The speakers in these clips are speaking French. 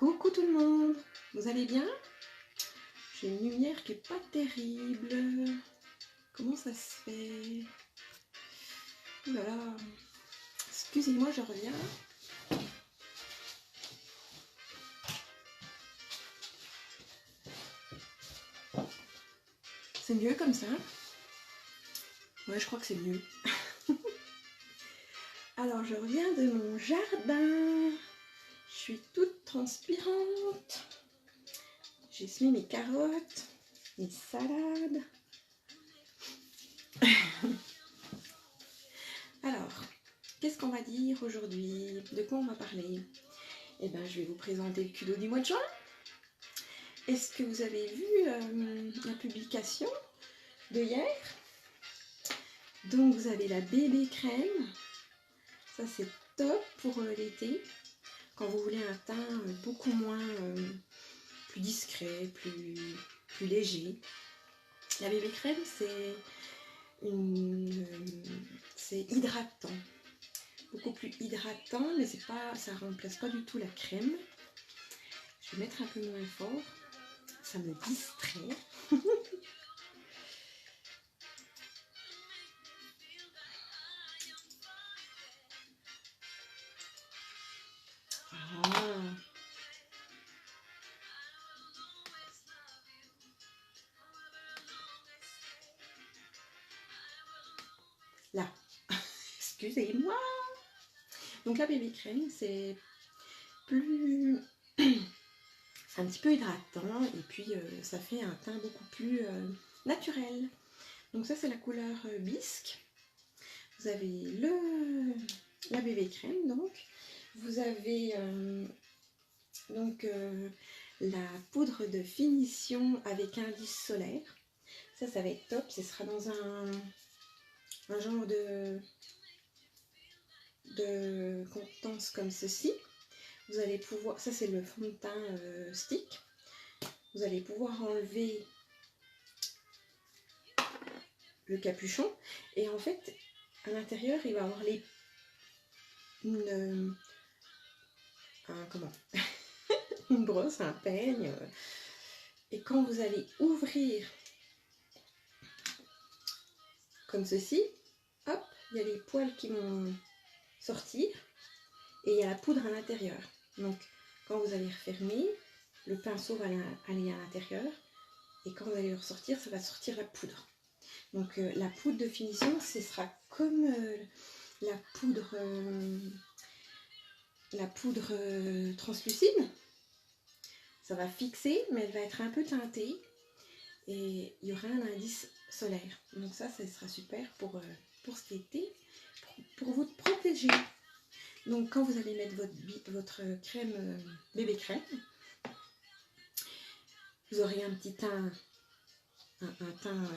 Coucou tout le monde, vous allez bien? J'ai une lumière qui est pas terrible. Comment ça se fait? Ouh là là, excusez-moi, je reviens. C'est mieux comme ça? Ouais, je crois que c'est mieux. Alors, je reviens de mon jardin. Je suis toute transpirante. J'ai semé mes carottes, mes salades. Alors, qu'est-ce qu'on va dire aujourd'hui? De quoi on va parler? Eh bien, je vais vous présenter le culot du mois de juin. Est-ce que vous avez vu la publication de hier? Donc, vous avez la bébé crème. Ça, c'est top pour l'été. Quand vous voulez un teint beaucoup moins plus discret, plus léger. La bébé crème, c'est hydratant. Beaucoup plus hydratant, mais ça remplace pas du tout la crème. Je vais mettre un peu moins fort. Ça me distrait. Là, excusez-moi. Donc la bébé crème, c'est plus, c'est un petit peu hydratant et puis ça fait un teint beaucoup plus naturel. Donc ça c'est la couleur bisque. Vous avez la bébé crème donc. Vous avez la poudre de finition avec indice solaire. Ça va être top. Ce sera dans un genre de contenance comme ceci. Vous allez pouvoir, ça c'est le fond de teint stick. Vous allez pouvoir enlever le capuchon et en fait à l'intérieur il va avoir une brosse, un peigne, et quand vous allez ouvrir comme ceci, hop, il y a les poils qui vont sortir et il y a la poudre à l'intérieur. Donc quand vous allez refermer, le pinceau va aller à l'intérieur et quand vous allez le ressortir, ça va sortir la poudre. Donc la poudre de finition, ce sera comme la poudre translucide. Ça va fixer, mais elle va être un peu teintée et il y aura un indice solaire. Donc ça sera super pour cet été, pour vous protéger. Donc quand vous allez mettre votre crème, bébé crème, vous aurez un petit teint, un teint...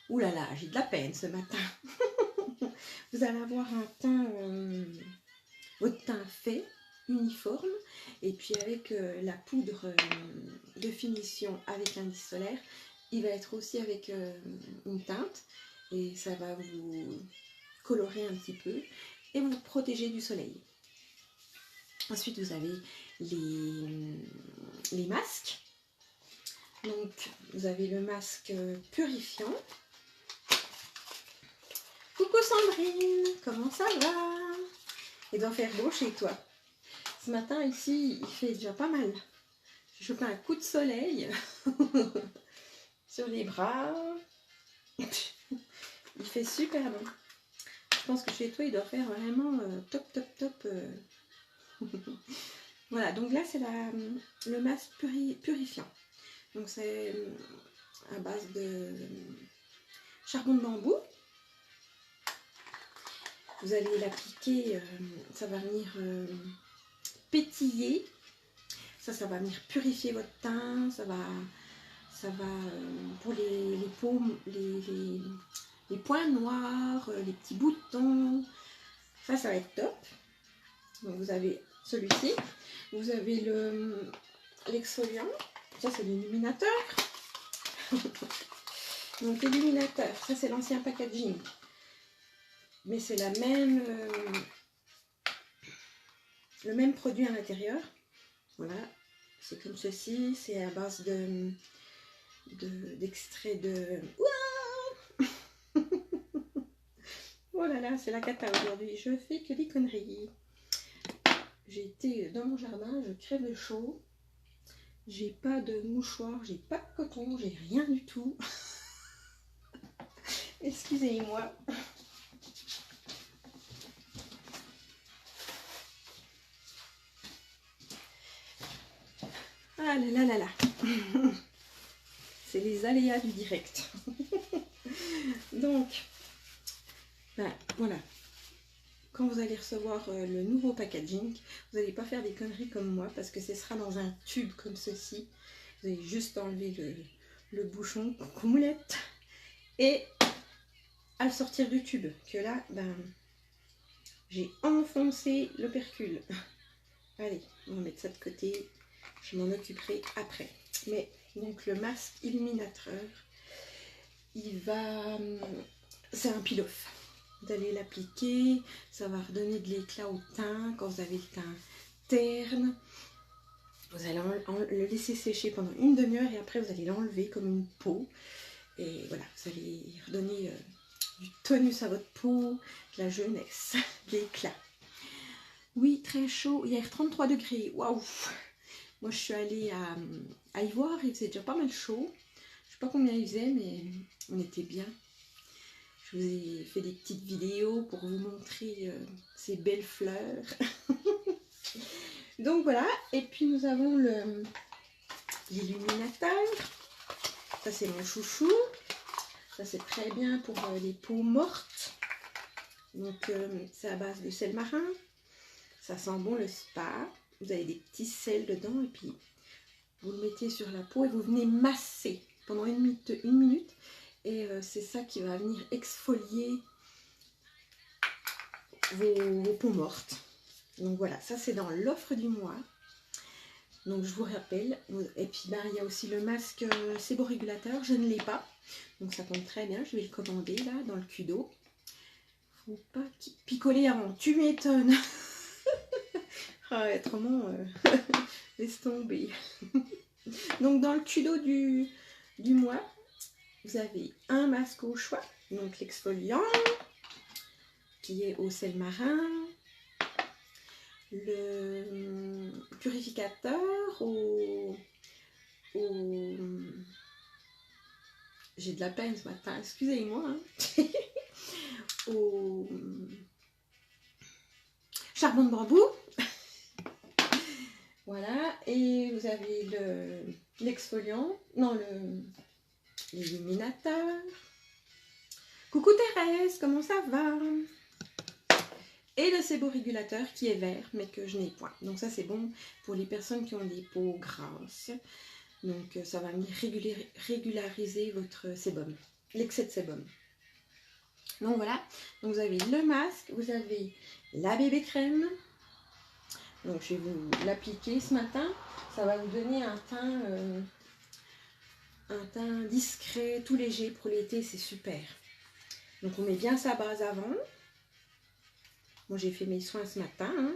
Ouh là là, j'ai de la peine ce matin. Vous allez avoir un teint, votre teint fait, uniforme, et puis avec la poudre de finition avec l'indice solaire, il va être aussi avec une teinte, et ça va vous colorer un petit peu, et vous protéger du soleil. Ensuite, vous avez les masques. Donc, vous avez le masque purifiant. Coucou Sandrine, comment ça va? Il doit faire beau chez toi. Ce matin, ici, il fait déjà pas mal. J'ai chopé un coup de soleil sur les bras. Il fait super bon. Je pense que chez toi, il doit faire vraiment top. Voilà, donc là, c'est le masque purifiant. Donc, c'est à base de charbon de bambou. Vous allez l'appliquer, ça va venir pétiller. Ça va venir purifier votre teint. Ça va pour les paumes, les points noirs, les petits boutons. Ça va être top. Donc vous avez celui-ci. Vous avez l'exfoliant. Ça c'est l'illuminateur. Donc l'illuminateur, ça c'est l'ancien packaging. Mais c'est le même produit à l'intérieur. Voilà, c'est comme ceci, c'est à base d'extrait de... Oh là là, c'est la cata aujourd'hui, je fais que des conneries. J'ai été dans mon jardin, je crève de chaud. J'ai pas de mouchoir, j'ai pas de coton, j'ai rien du tout. Excusez-moi. Ah là là là là. C'est les aléas du direct. Donc, ben, voilà. Quand vous allez recevoir le nouveau packaging, vous n'allez pas faire des conneries comme moi parce que ce sera dans un tube comme ceci. Vous allez juste enlever le bouchon, coucou moulette, et à le sortir du tube. Que là, ben, j'ai enfoncé l'opercule. Allez, on va mettre ça de côté. Je m'en occuperai après. Mais donc le masque illuminateur, il va... C'est un peel-off. Vous allez l'appliquer, ça va redonner de l'éclat au teint quand vous avez le teint terne. Vous allez le laisser sécher pendant une demi-heure et après vous allez l'enlever comme une peau. Et voilà, vous allez redonner du tonus à votre peau, de la jeunesse, de l'éclat. Oui, très chaud, hier 33 degrés, waouh! Moi je suis allée à Ivoire, il faisait déjà pas mal chaud. Je sais pas combien il faisait, mais on était bien. Je vous ai fait des petites vidéos pour vous montrer ces belles fleurs. Donc voilà, et puis nous avons l'illuminateur. Ça c'est mon chouchou. Ça c'est très bien pour les peaux mortes. Donc c'est à base de sel marin. Ça sent bon le spa. Vous avez des petits sels dedans et puis vous le mettez sur la peau et vous venez masser pendant une minute. Et c'est ça qui va venir exfolier vos peaux mortes. Donc voilà, ça c'est dans l'offre du mois. Donc je vous rappelle. Et puis ben, il y a aussi le masque séborégulateur, je ne l'ai pas. Donc ça tombe très bien, je vais le commander là dans le cudo. Faut pas picoler avant, tu m'étonnes. Ah, autrement, laisse tomber. Donc dans le cudo du mois, vous avez un masque au choix, donc l'exfoliant qui est au sel marin, le purificateur j'ai de la peine ce matin, excusez-moi, hein. Au charbon de bambou. Voilà, et vous avez l'exfoliant, non, l'illuminateur. Coucou Thérèse, comment ça va? Et le séborégulateur qui est vert, mais que je n'ai point. Donc ça c'est bon pour les personnes qui ont des peaux grasses. Donc ça va venir régulariser votre sébum, l'excès de sébum. Donc voilà, donc vous avez le masque, vous avez la bébé crème. Donc je vais vous l'appliquer ce matin. Ça va vous donner un teint discret, tout léger pour l'été, c'est super. Donc on met bien sa base avant. Moi j'ai fait mes soins ce matin. Hein.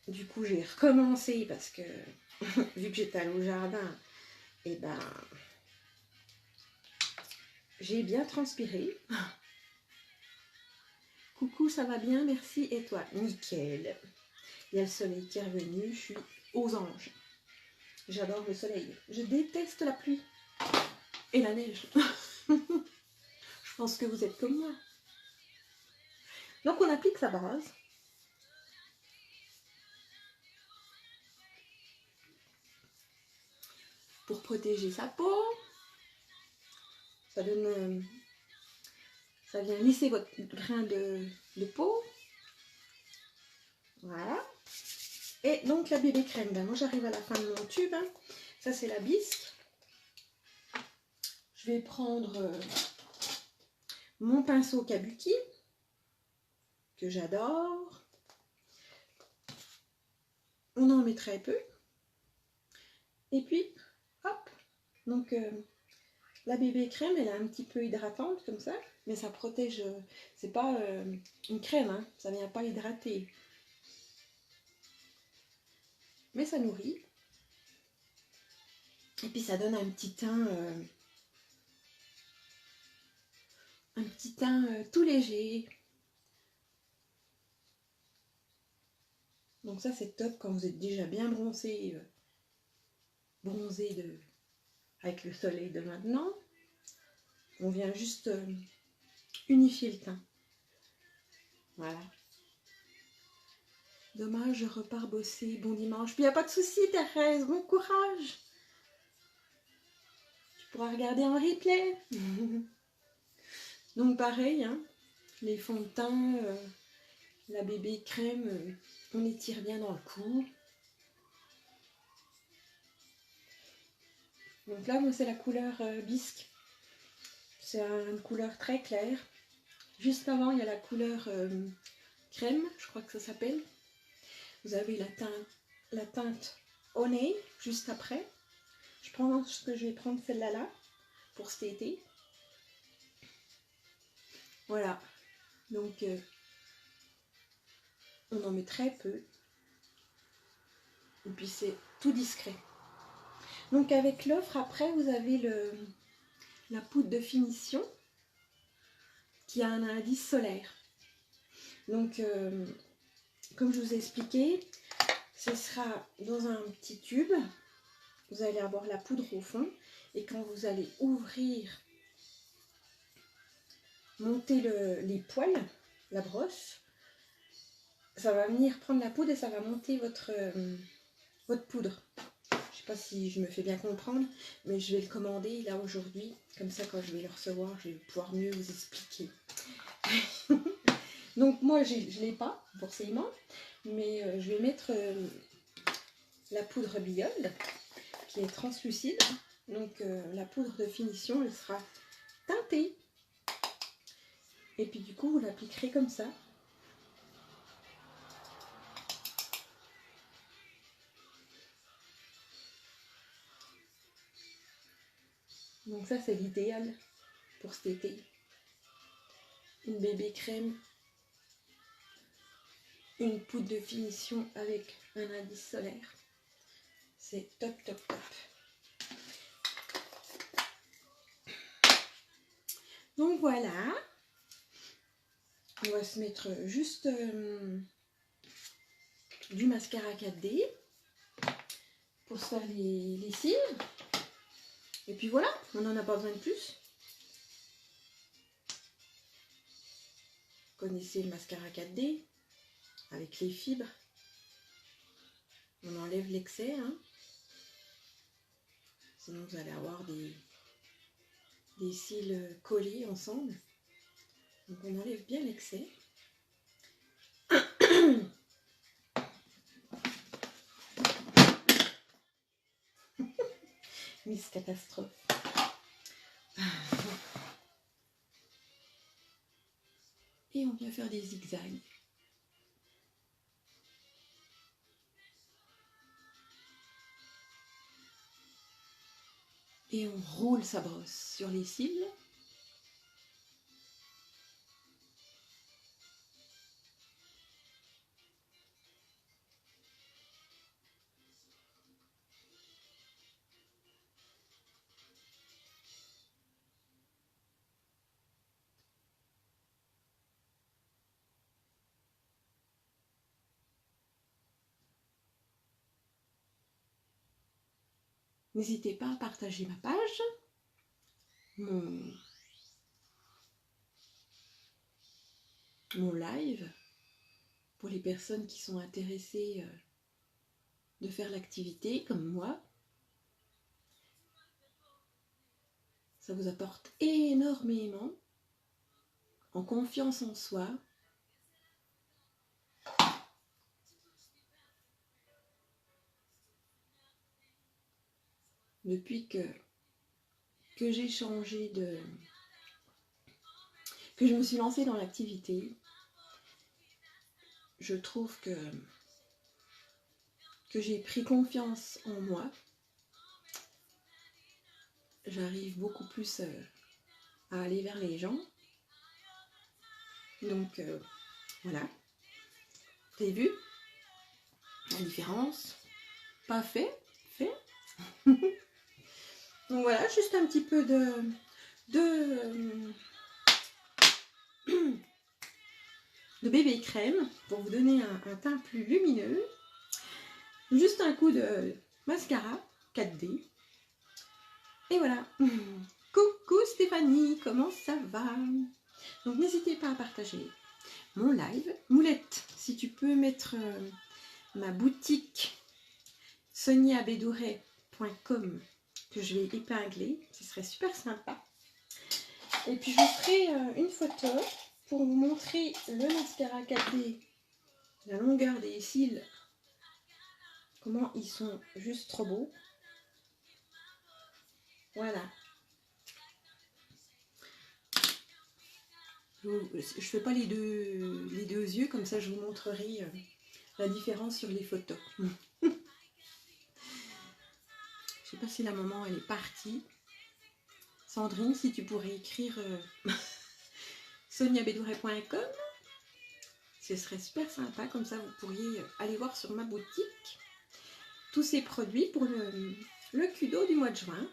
Du coup j'ai recommencé parce que vu que j'étais allée au jardin, et ben j'ai bien transpiré. Coucou, ça va bien, merci. Et toi? Nickel. Il y a le soleil qui est revenu, je suis aux anges. J'adore le soleil. Je déteste la pluie et la neige. Je pense que vous êtes comme moi. Donc on applique sa base. Pour protéger sa peau. Ça donne... ça vient lisser votre grain de peau. Voilà. Et donc la bébé crème, ben moi j'arrive à la fin de mon tube. Hein. Ça c'est la bisque. Je vais prendre mon pinceau Kabuki, que j'adore. On en met très peu. Et puis, hop. Donc la bébé crème, elle est un petit peu hydratante comme ça. Mais ça protège, c'est pas une crème, hein, ça vient pas hydrater. mais ça nourrit. Et puis ça donne un petit teint tout léger. Donc ça c'est top quand vous êtes déjà bien bronzé, avec le soleil de maintenant. On vient juste unifier le teint. Voilà. Dommage, je repars bosser. Bon dimanche. Puis il n'y a pas de souci, Thérèse. Bon courage. Tu pourras regarder en replay. Donc pareil, hein, les fonds de teint, la bébé crème, on les tire bien dans le cou. Donc là, moi, c'est la couleur bisque. C'est une couleur très claire. Juste avant, il y a la couleur crème, je crois que ça s'appelle. Vous avez la teinte honey, juste après. Je pense que je vais prendre celle-là là, pour cet été. Voilà. Donc, on en met très peu. Et puis, c'est tout discret. Donc, avec l'offre, après, vous avez la poudre de finition qui a un indice solaire. Donc, comme je vous ai expliqué, ce sera dans un petit tube. Vous allez avoir la poudre au fond. Et quand vous allez ouvrir, monter les poils, la brosse, ça va venir prendre la poudre et ça va monter votre poudre. Je sais pas si je me fais bien comprendre, mais je vais le commander là aujourd'hui. Comme ça, quand je vais le recevoir, je vais pouvoir mieux vous expliquer. Donc moi, je ne l'ai pas forcément, mais je vais mettre la poudre Biold, qui est translucide. Donc la poudre de finition, elle sera teintée. Et puis du coup, vous l'appliquerez comme ça. Donc ça, c'est l'idéal pour cet été. Une bébé crème, une poudre de finition avec un indice solaire. C'est top, top, top. Donc voilà. On va se mettre juste du mascara 4D pour se faire les cils. Et puis voilà, on n'en a pas besoin de plus. Vous connaissez le mascara 4D avec les fibres. On enlève l'excès, hein. Sinon vous allez avoir des cils collés ensemble. Donc on enlève bien l'excès. Miss Catastrophe. Et on vient faire des zigzags. Et on roule sa brosse sur les cils. N'hésitez pas à partager ma page, mon live, pour les personnes qui sont intéressées de faire l'activité comme moi. Ça vous apporte énormément en confiance en soi. Depuis que j'ai changé que je me suis lancée dans l'activité, je trouve que j'ai pris confiance en moi. J'arrive beaucoup plus à aller vers les gens. Donc voilà, vous avez vu la différence? pas fait, fait. Donc voilà, juste un petit peu de bébé crème pour vous donner un teint plus lumineux. Juste un coup de mascara 4D. Et voilà. Coucou Stéphanie, comment ça va? Donc n'hésitez pas à partager mon live. Moulette, si tu peux mettre ma boutique soniabedouret.com que je vais épingler, ce serait super sympa. Et puis je vous ferai une photo pour vous montrer le mascara 4D, la longueur des cils, comment ils sont juste trop beaux. Voilà. Je fais pas les deux yeux, comme ça je vous montrerai la différence sur les photos. Je sais pas si la maman elle est partie. Sandrine, si tu pourrais écrire soniabedouret.com, ce serait super sympa, comme ça vous pourriez aller voir sur ma boutique tous ces produits pour le Kudo du mois de juin.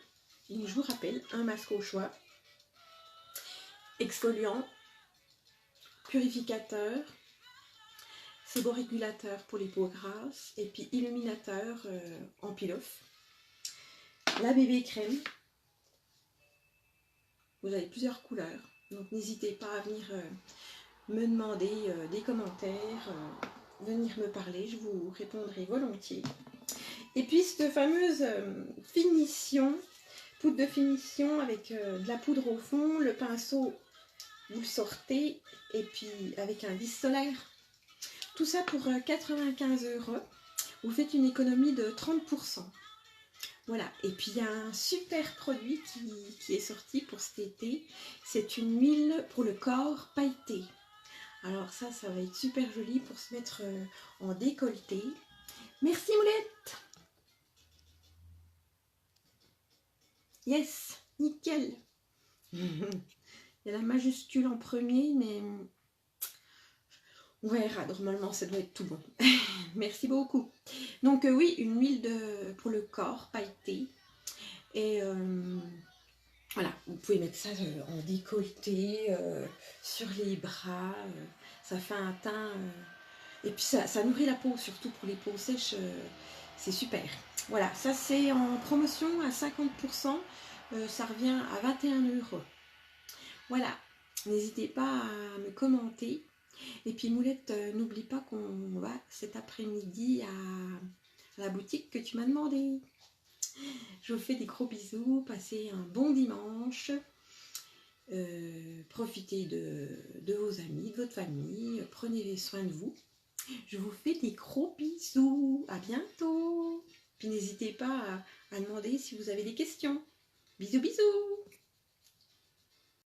Donc, je vous rappelle, un masque au choix, exfoliant, purificateur, séborégulateur pour les peaux grasses et puis illuminateur en peel-off. La bébé crème, vous avez plusieurs couleurs, donc n'hésitez pas à venir me demander des commentaires, venir me parler, je vous répondrai volontiers. Et puis cette fameuse finition, poudre de finition avec de la poudre au fond, le pinceau vous le sortez et puis avec un vis solaire. Tout ça pour 95 €. Vous faites une économie de 30%. Voilà, et puis il y a un super produit qui est sorti pour cet été. C'est une huile pour le corps pailletée. Alors ça va être super joli pour se mettre en décolleté. Merci Moulette. Yes, nickel. Il y a la majuscule en premier, mais on verra. Normalement, ça doit être tout bon. Merci beaucoup. Donc oui, une huile pour le corps pailletée. Et voilà, vous pouvez mettre ça en décolleté, sur les bras. Ça fait un teint. Et puis ça nourrit la peau, surtout pour les peaux sèches. C'est super. Voilà, ça c'est en promotion à 50%. Ça revient à 21 €. Voilà, n'hésitez pas à me commenter. Et puis Moulette, n'oublie pas qu'on va cet après-midi à la boutique que tu m'as demandé. Je vous fais des gros bisous, passez un bon dimanche. Profitez de vos amis, de votre famille, prenez soin de vous. Je vous fais des gros bisous, à bientôt. Puis n'hésitez pas à demander si vous avez des questions. Bisous bisous.